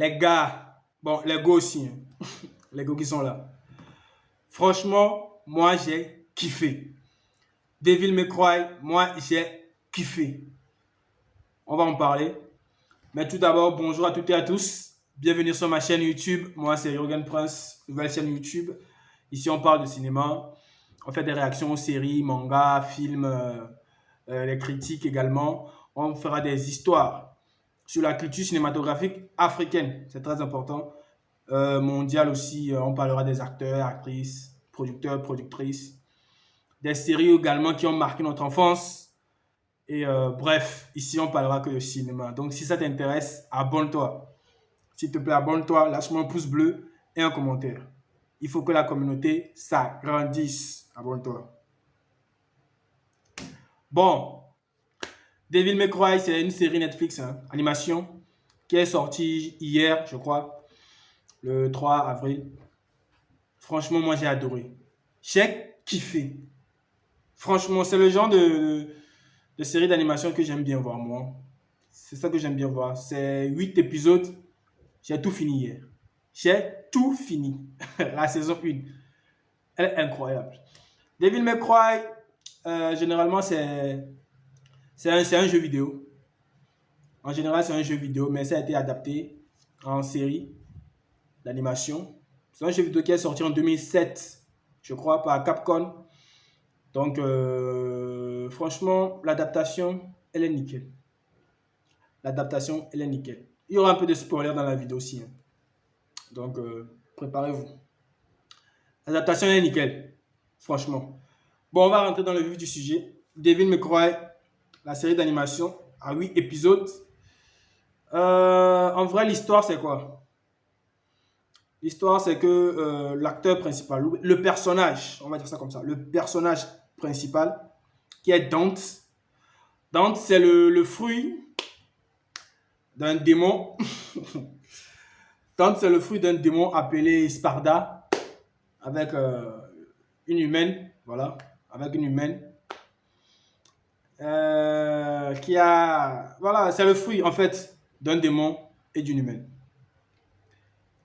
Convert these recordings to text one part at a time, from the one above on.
Les gars, bon, les gars aussi, hein. Les gars qui sont là. Franchement, moi, j'ai kiffé. Devil May Cry, moi, j'ai kiffé. On va en parler. Mais tout d'abord, bonjour à toutes et à tous. Bienvenue sur ma chaîne YouTube. Moi, c'est Jürgen Prince, nouvelle chaîne YouTube. Ici, on parle de cinéma. On fait des réactions aux séries, mangas, films, les critiques également. On fera des histoires sur la culture cinématographique africaine. C'est très important. Mondial aussi, on parlera des acteurs, actrices, producteurs, productrices. Des séries également qui ont marqué notre enfance. Et bref, ici, on parlera que de cinéma. Donc, si ça t'intéresse, abonne-toi. S'il te plaît, abonne-toi, lâche-moi un pouce bleu et un commentaire. Il faut que la communauté s'agrandisse. Abonne-toi. Bon, Devil May Cry, c'est une série Netflix, hein, animation, qui est sortie hier, je crois, le 3 avril. Franchement, moi, j'ai adoré. J'ai kiffé. Franchement, c'est le genre de série d'animation que j'aime bien voir, moi. C'est ça que j'aime bien voir. C'est 8 épisodes. J'ai tout fini hier. J'ai tout fini. La saison 1. Elle est incroyable. Devil May Cry, généralement, c'est un jeu vidéo. En général, c'est un jeu vidéo, mais ça a été adapté en série d'animation. C'est un jeu vidéo qui est sorti en 2007, je crois, par Capcom. Donc, franchement, l'adaptation, elle est nickel. L'adaptation, elle est nickel. Il y aura un peu de spoiler dans la vidéo aussi, hein. Donc, préparez-vous. L'adaptation est nickel. Franchement. Bon, on va rentrer dans le vif du sujet. Devil May Cry, la série d'animation, à 8 épisodes. En vrai, l'histoire, c'est quoi? L'histoire, c'est que l'acteur principal, le personnage, on va dire ça comme ça, le personnage principal, qui est Dante. Dante, c'est le fruit d'un démon. Dante, c'est le fruit d'un démon appelé Sparda, avec une humaine, voilà, avec une humaine. Qui a, voilà, c'est le fruit, en fait, d'un démon et d'une humaine.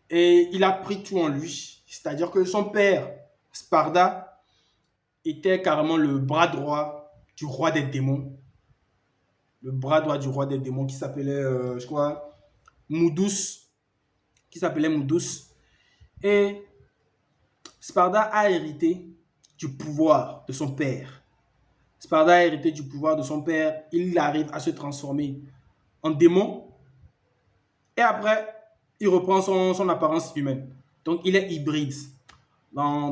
Et il a pris tout en lui. C'est-à-dire que son père, Sparda, était carrément le bras droit du roi des démons. Le bras droit du roi des démons qui s'appelait, je crois, Moudous. Qui s'appelait Moudous. Et Sparda a hérité du pouvoir de son père. Sparda a hérité du pouvoir de son père. Il arrive à se transformer en démon. Et après, il reprend son apparence humaine. Donc, il est hybride. Dans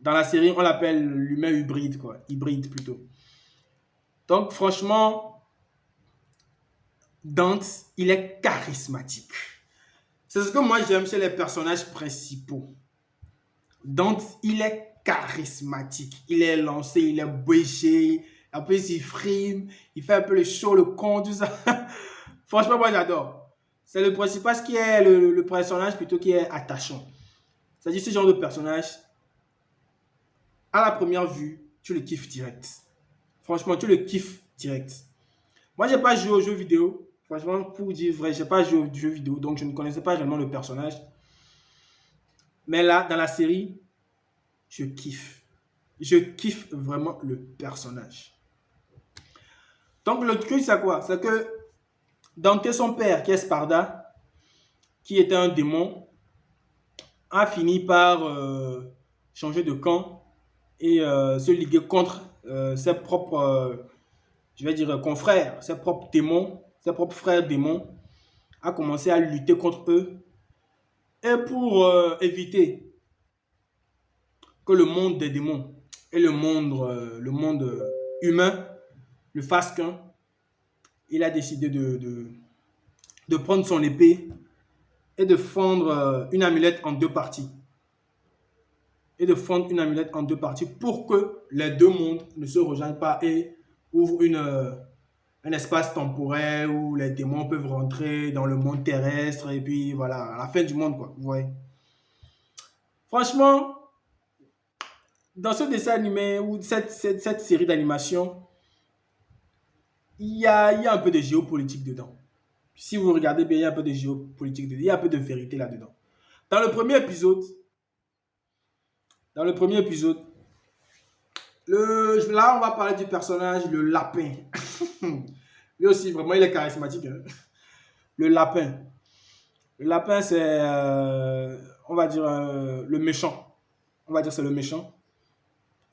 la série, on l'appelle l'humain hybride, quoi. Hybride, plutôt. Donc, franchement, Dante, il est charismatique. C'est ce que moi, j'aime chez les personnages principaux. Dante, il est charismatique. Il est lancé, il est bouché. Après, il frime. Il fait un peu le show, le con, tout ça. Franchement, moi, j'adore. C'est le principal, ce qui est le personnage plutôt qui est attachant. C'est-à-dire ce genre de personnage, à la première vue, tu le kiffes direct. Franchement, tu le kiffes direct. Moi, j'ai pas joué aux jeux vidéo. Franchement, pour dire vrai, j'ai pas joué aux jeux vidéo, donc je ne connaissais pas réellement le personnage. Mais là, dans la série, je kiffe. Je kiffe vraiment le personnage. Donc, le truc, c'est quoi? C'est que Dante, son père, qui est Sparda, qui était un démon, a fini par changer de camp et se liguer contre ses propres, je vais dire, confrères, ses propres démons, ses propres frères démons, a commencé à lutter contre eux. Et pour éviter que le monde des démons et le monde humain ne fassent qu'un, il a décidé de prendre son épée et de fendre une amulette en deux parties. Et de fondre une amulette en deux parties pour que les deux mondes ne se rejoignent pas et ouvrent un espace temporel où les démons peuvent rentrer dans le monde terrestre et puis voilà, à la fin du monde, quoi. Vous voyez. Franchement, dans ce dessin animé ou cette série d'animation, il y a un peu de géopolitique dedans. Si vous regardez bien, il y a un peu de géopolitique, il y a un peu de vérité là-dedans. Dans le premier épisode, dans le premier épisode, là, on va parler du personnage, le lapin. Lui aussi, vraiment, il est charismatique. Hein. Le lapin. Le lapin, c'est, on va dire, le méchant. On va dire c'est le méchant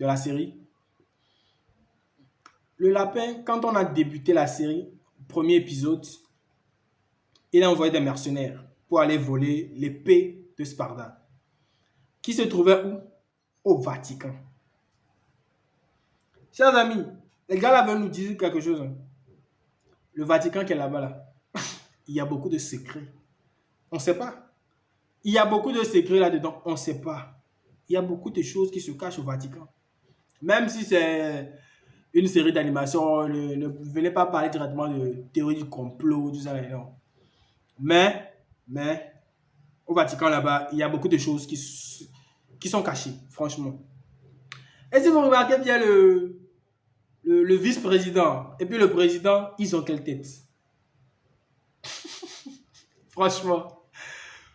de la série. Le lapin, quand on a débuté la série, premier épisode, il a envoyé des mercenaires pour aller voler l'épée de Sparda, qui se trouvait où? Au Vatican. Chers amis, les gars là veulent nous dire quelque chose. Hein. Le Vatican qui est là-bas, là, il y a beaucoup de secrets. On ne sait pas. Il y a beaucoup de secrets là-dedans. On ne sait pas. Il y a beaucoup de choses qui se cachent au Vatican. Même si c'est une série d'animation, ne venez pas parler directement de théorie du complot, tout ça. Non. Mais, au Vatican là-bas, il y a beaucoup de choses qui sont cachées, franchement. Et si vous remarquez bien le vice-président et puis le président, ils ont quelle tête? Franchement.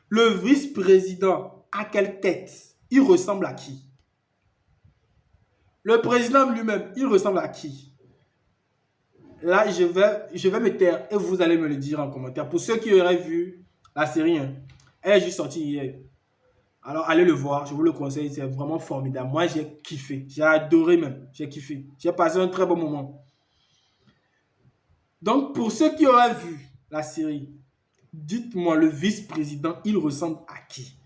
Le vice-président a quelle tête? Il ressemble à qui? Le président lui-même, il ressemble à qui? Là, je vais me taire et vous allez me le dire en commentaire. Pour ceux qui auraient vu la série, hein, elle est juste sortie hier. Alors, allez le voir, je vous le conseille, c'est vraiment formidable. Moi, j'ai kiffé, j'ai adoré même, j'ai kiffé. J'ai passé un très bon moment. Donc, pour ceux qui auraient vu la série, dites-moi, le vice-président, il ressemble à qui?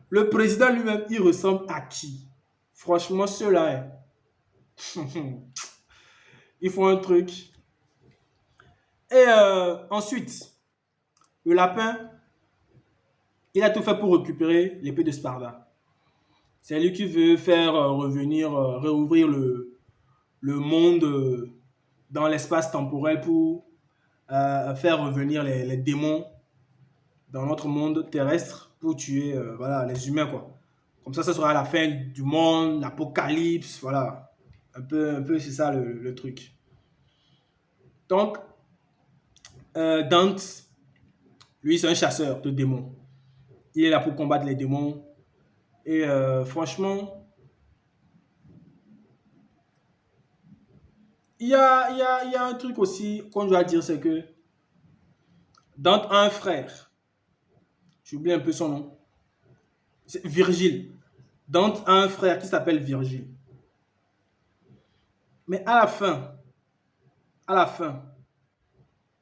Le président lui-même, il ressemble à qui? Franchement, ceux-là, ils font un truc. Et ensuite, le lapin, il a tout fait pour récupérer l'épée de Sparda. C'est lui qui veut faire réouvrir le monde dans l'espace temporel pour faire revenir les démons dans notre monde terrestre pour tuer voilà, les humains, quoi. Comme ça sera la fin du monde, l'apocalypse, voilà. Un peu c'est ça le truc. Donc, Dante, lui, c'est un chasseur de démons. Il est là pour combattre les démons. Et franchement, il y a un truc aussi qu'on doit dire, c'est que Dante a un frère. J'oublie un peu son nom. C'est Virgile. Dante a un frère qui s'appelle Virgile. Mais à la fin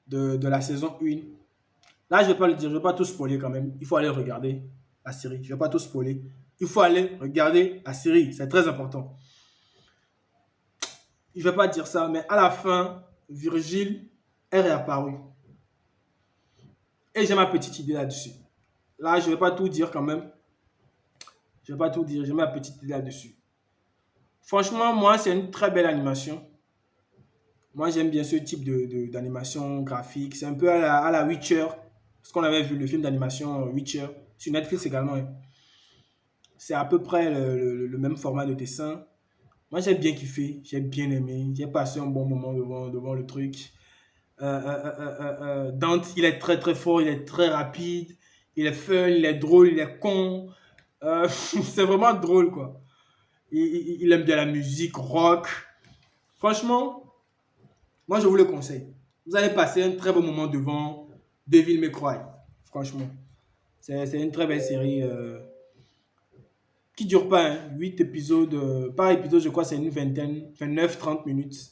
de la saison 1, là, je ne vais pas le dire, je ne vais pas tout spoiler quand même. Il faut aller regarder la série. Je ne vais pas tout spoiler. Il faut aller regarder la série. C'est très important. Je ne vais pas dire ça, mais à la fin, Virgile est réapparu. Et j'ai ma petite idée là-dessus. Là, je ne vais pas tout dire quand même. Je ne vais pas tout dire. J'ai ma petite idée là-dessus. Franchement, moi, c'est une très belle animation. Moi, j'aime bien ce type d'animation graphique. C'est un peu à la Witcher. Parce qu'on avait vu le film d'animation Witcher. Sur Netflix également. Hein. C'est à peu près le même format de dessin. Moi, j'ai bien kiffé. J'ai bien aimé. J'ai passé un bon moment devant le truc. Dante, il est très très fort. Il est très rapide. Il est fun. Il est drôle. Il est con. C'est vraiment drôle, quoi. Il aime bien la musique rock. Franchement, moi, je vous le conseille. Vous allez passer un très bon moment devant Devil May Cry. Franchement. C'est une très belle série qui ne dure pas. Hein, 8 épisodes. Par épisode, je crois c'est une vingtaine, 29-30 minutes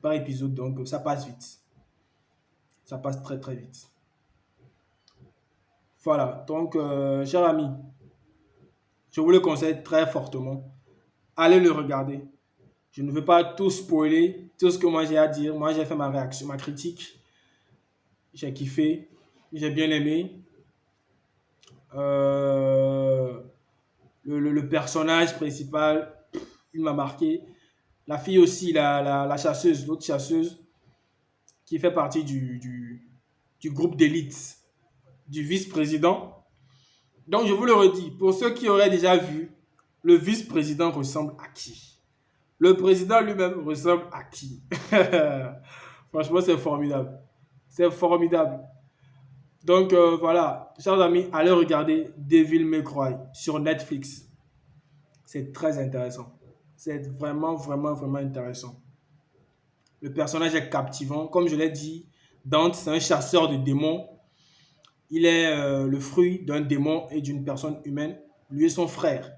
par épisode. Donc, ça passe vite. Ça passe très, très vite. Voilà. Donc, chers amis, je vous le conseille très fortement. Allez le regarder. Je ne veux pas tout spoiler, tout ce que moi j'ai à dire. Moi, j'ai fait ma réaction, ma critique. J'ai kiffé, j'ai bien aimé. Le personnage principal, il m'a marqué. La fille aussi, la chasseuse, l'autre chasseuse, qui fait partie du groupe d'élite du vice-président. Donc, je vous le redis, pour ceux qui auraient déjà vu, le vice-président ressemble à qui? Le président lui-même ressemble à qui? Franchement, c'est formidable. C'est formidable. Donc voilà, chers amis, allez regarder Devil May Cry sur Netflix. C'est très intéressant. C'est vraiment, vraiment, vraiment intéressant. Le personnage est captivant. Comme je l'ai dit, Dante, c'est un chasseur de démons. Il est le fruit d'un démon et d'une personne humaine. Lui et son frère.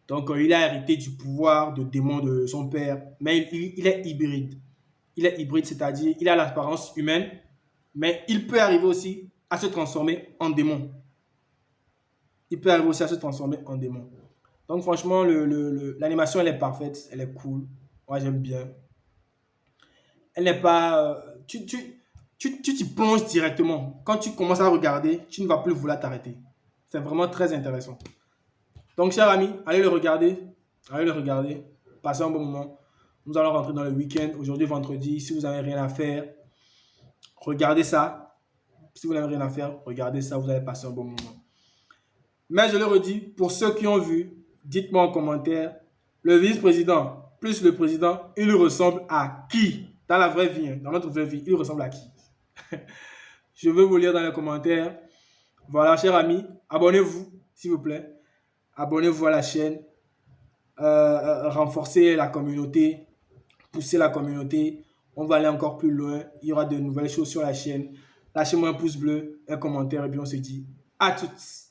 Donc, il a hérité du pouvoir de démon de son père. Mais il est hybride. Il est hybride, c'est-à-dire il a l'apparence humaine, mais il peut arriver aussi à se transformer en démon. Il peut arriver aussi à se transformer en démon. Donc, franchement, l'animation, elle est parfaite. Elle est cool. Moi, j'aime bien. Elle n'est pas... tu t'y plonges directement. Quand tu commences à regarder, tu ne vas plus vouloir t'arrêter. C'est vraiment très intéressant. Donc, chers amis, allez le regarder. Allez le regarder. Passez un bon moment. Nous allons rentrer dans le week-end. Aujourd'hui, vendredi. Si vous n'avez rien à faire, regardez ça. Si vous n'avez rien à faire, regardez ça. Vous allez passer un bon moment. Mais je le redis, pour ceux qui ont vu, dites-moi en commentaire, le vice-président plus le président, il ressemble à qui? Dans la vraie vie, dans notre vraie vie, il ressemble à qui? Je veux vous lire dans les commentaires. Voilà, chers amis, abonnez-vous, s'il vous plaît. Abonnez-vous à la chaîne. Renforcez la communauté. Poussez la communauté. On va aller encore plus loin. Il y aura de nouvelles choses sur la chaîne. Lâchez-moi un pouce bleu, un commentaire et puis on se dit à toutes.